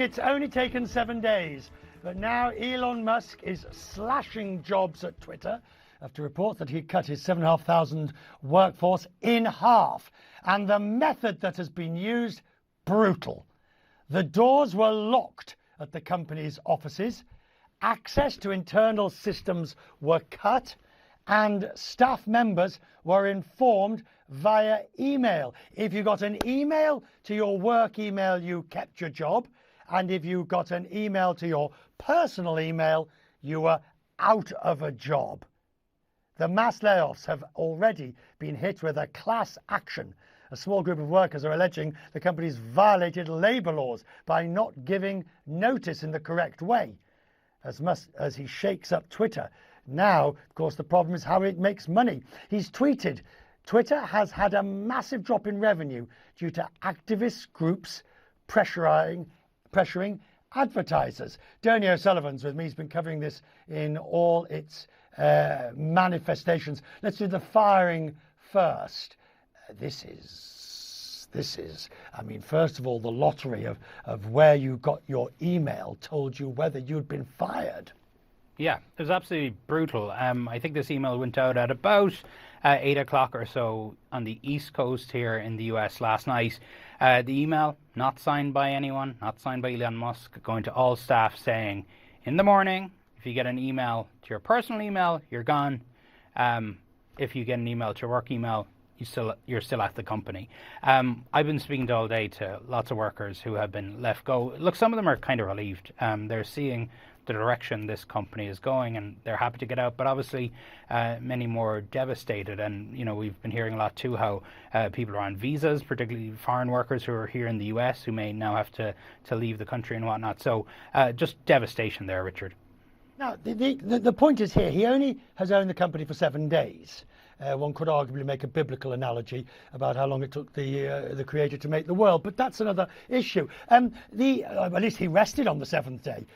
It's only taken 7 days, but now Elon Musk is slashing jobs at Twitter after reports that he cut his 7,500 workforce in half. And the method that has been used, brutal. The doors were locked at the company's offices, access to internal systems were cut, and staff members were informed via email. If you got an email to your work email, you kept your job. And if you got an email to your personal email, you were out of a job. The mass layoffs have already been hit with a class action. A small group of workers are alleging the company's violated labour laws by not giving notice in the correct way. As he shakes up Twitter. Now, of course, the problem is how it makes money. He's tweeted, Twitter has had a massive drop in revenue due to activist groups pressuring advertisers. Bernie O'Sullivan's with me. He's been covering this in all its manifestations. Let's do the firing first. This is, I mean, first of all, the lottery of where you got your email told you whether you'd been fired. Yeah, it was absolutely brutal. I think this email went out at about 8 o'clock or so on the East Coast here in the US last night. The email, not signed by anyone, not signed by Elon Musk, going to all staff saying, in the morning, if you get an email to your personal email, you're gone. If you get an email to your work email, you're still at the company. I've been speaking all day to lots of workers who have been let go. Look, some of them are kind of relieved. They're seeing the direction this company is going and they're happy to get out, but obviously many more devastated. And you know, we've been hearing a lot too how people are on visas, particularly foreign workers who are here in the US who may now have to leave the country and whatnot. So just devastation there, Richard. Now the point is here, he only has owned the company for 7 days. One could arguably make a biblical analogy about how long it took the Creator to make the world, but that's another issue. At least he rested on the seventh day.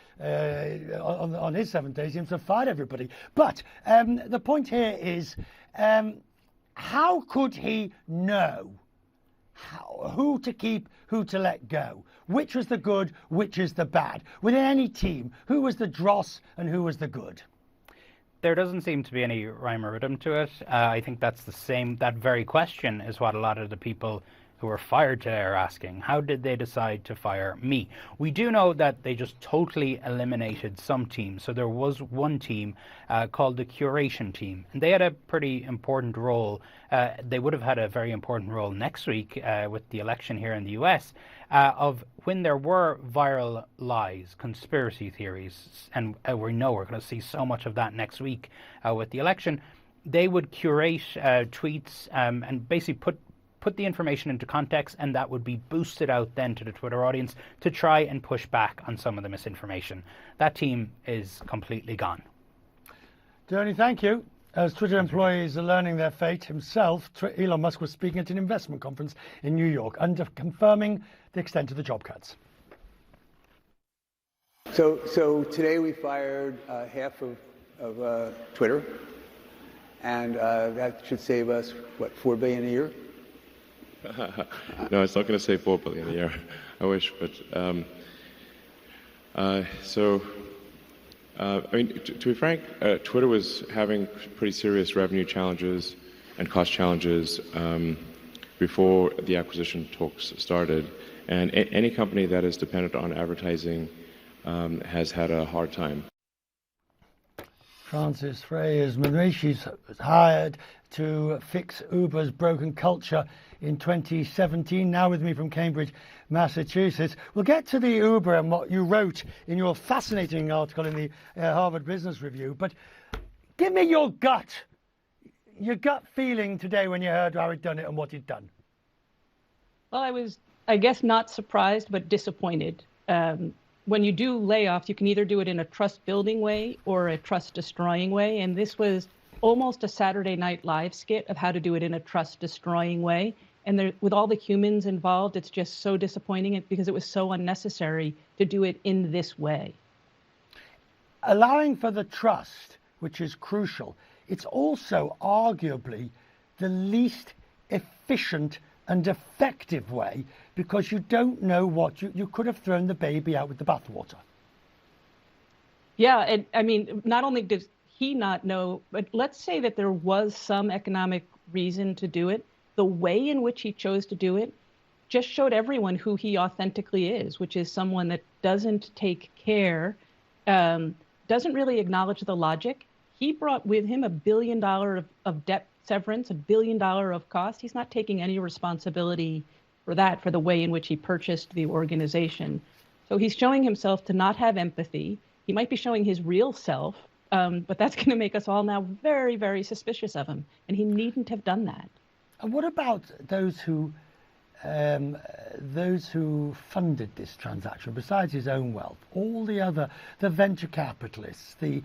On his 7 days, he seems to have fired everybody. But the point here is, how could he know who to keep, who to let go? Which was the good, which is the bad? Within any team, who was the dross and who was the good? There doesn't seem to be any rhyme or rhythm to it. I think that's that very question is what a lot of the people who were fired today are asking. How did they decide to fire me? We do know that they just totally eliminated some teams. So there was one team called the curation team, and they had a pretty important role. They would have had a very important role next week with the election here in the US of when there were viral lies, conspiracy theories, and we know we're going to see so much of that next week with the election. They would curate tweets and basically put the information into context, and that would be boosted out then to the Twitter audience to try and push back on some of the misinformation. That team is completely gone. Tony, thank you. As Twitter employees are learning their fate himself, Elon Musk was speaking at an investment conference in New York, confirming the extent of the job cuts. So today we fired half of Twitter, and that should save us, what, $4 billion a year? No, it's not going to save $4 billion a year. I wish, but I mean, to be frank, Twitter was having pretty serious revenue challenges and cost challenges before the acquisition talks started, and any company that is dependent on advertising has had a hard time. Frances Frey is she's hired to fix Uber's broken culture in 2017. Now with me from Cambridge, Massachusetts. We'll get to the Uber and what you wrote in your fascinating article in the Harvard Business Review, but give me your gut feeling today when you heard how he'd done it and what he'd done. Well, I was, I guess, not surprised, but disappointed. When you do layoffs, you can either do it in a trust-building way or a trust-destroying way, and this was almost a Saturday Night Live skit of how to do it in a trust-destroying way. And there, with all the humans involved, it's just so disappointing because it was so unnecessary to do it in this way. Allowing for the trust, which is crucial, it's also arguably the least efficient and effective way, because you don't know what you could have thrown the baby out with the bathwater. Yeah, and I mean, not only does he not know, but let's say that there was some economic reason to do it. The way in which he chose to do it just showed everyone who he authentically is, which is someone that doesn't take care, doesn't really acknowledge the logic. He brought with him $1 billion of debt severance, $1 billion of cost. He's not taking any responsibility for that, for the way in which he purchased the organization. So he's showing himself to not have empathy. He might be showing his real self, but that's going to make us all now very, very suspicious of him. And he needn't have done that. And what about those who funded this transaction, besides his own wealth? All the venture capitalists, the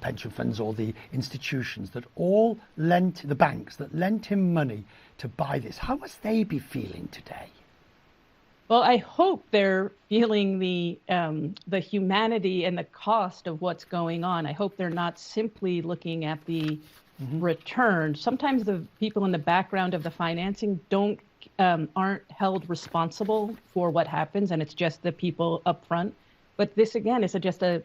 pension funds, or the institutions that all lent, the banks that lent him money to buy this. How must they be feeling today? Well, I hope they're feeling the humanity and the cost of what's going on. I hope they're not simply looking at the return. Sometimes the people in the background of the financing aren't held responsible for what happens, and it's just the people up front. But this, again, is just a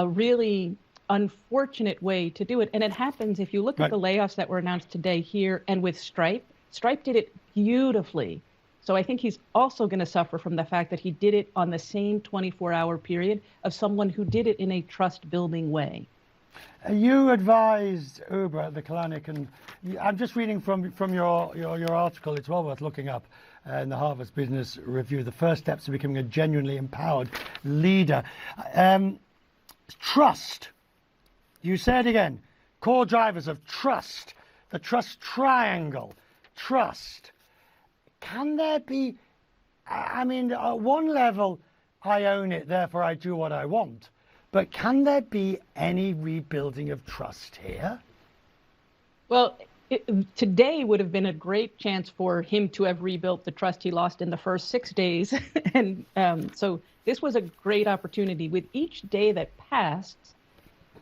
really unfortunate way to do it. And it happens if you look at the layoffs that were announced today here and with Stripe. Stripe did it beautifully. So I think he's also going to suffer from the fact that he did it on the same 24-hour period of someone who did it in a trust-building way. You advised Uber at the Kalanick, and I'm just reading from your article. It's well worth looking up in the Harvard Business Review. The first steps to becoming a genuinely empowered leader. Trust. You said again, core drivers of trust, the trust triangle, trust. Can there be, I mean, at one level, I own it, therefore I do what I want. But can there be any rebuilding of trust here? Well, today would have been a great chance for him to have rebuilt the trust he lost in the first 6 days. And so this was a great opportunity. With each day that passed,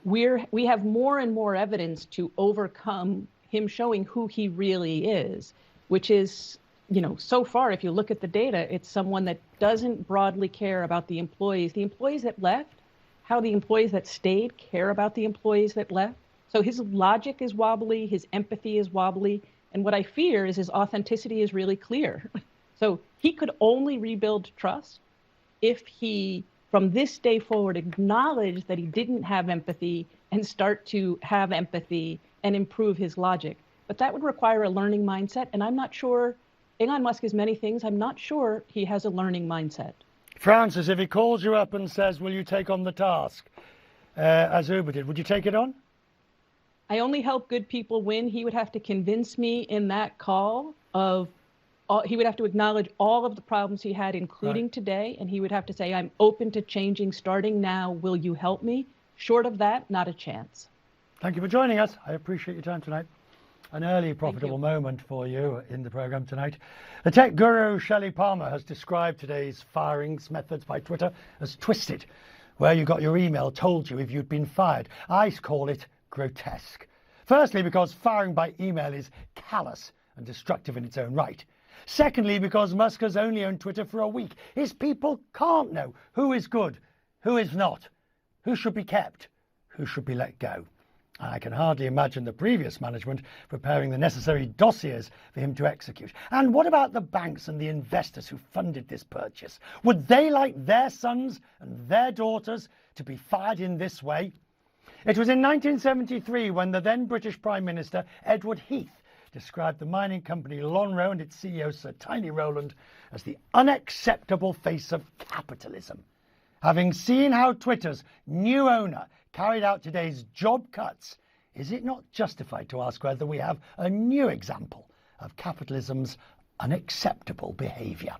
we have more and more evidence to overcome him showing who he really is, which is, you know, so far, if you look at the data, it's someone that doesn't broadly care about the employees that left, how the employees that stayed care about the employees that left. So his logic is wobbly, his empathy is wobbly, and what I fear is his authenticity is really clear. So he could only rebuild trust if he, from this day forward, acknowledged that he didn't have empathy and start to have empathy and improve his logic. But that would require a learning mindset, and I'm not sure. Elon Musk is many things. I'm not sure he has a learning mindset. Francis, if he calls you up and says, will you take on the task, as Uber did, would you take it on? I only help good people win. He would have to convince me in that call he would have to acknowledge all of the problems he had, including today, and he would have to say, I'm open to changing starting now. Will you help me? Short of that, not a chance. Thank you for joining us. I appreciate your time tonight. An early profitable moment for you in the program tonight. The tech guru Shelley Palmer has described today's firings methods by Twitter as twisted, where you got your email told you if you'd been fired. I call it grotesque. Firstly, because firing by email is callous and destructive in its own right. Secondly, because Musk has only owned Twitter for a week. His people can't know who is good, who is not, who should be kept, who should be let go. I can hardly imagine the previous management preparing the necessary dossiers for him to execute. And what about the banks and the investors who funded this purchase? Would they like their sons and their daughters to be fired in this way? It was in 1973 when the then British Prime Minister, Edward Heath, described the mining company Lonhro and its CEO, Sir Tiny Rowland, as the unacceptable face of capitalism. Having seen how Twitter's new owner carried out today's job cuts, is it not justified to ask whether we have a new example of capitalism's unacceptable behaviour?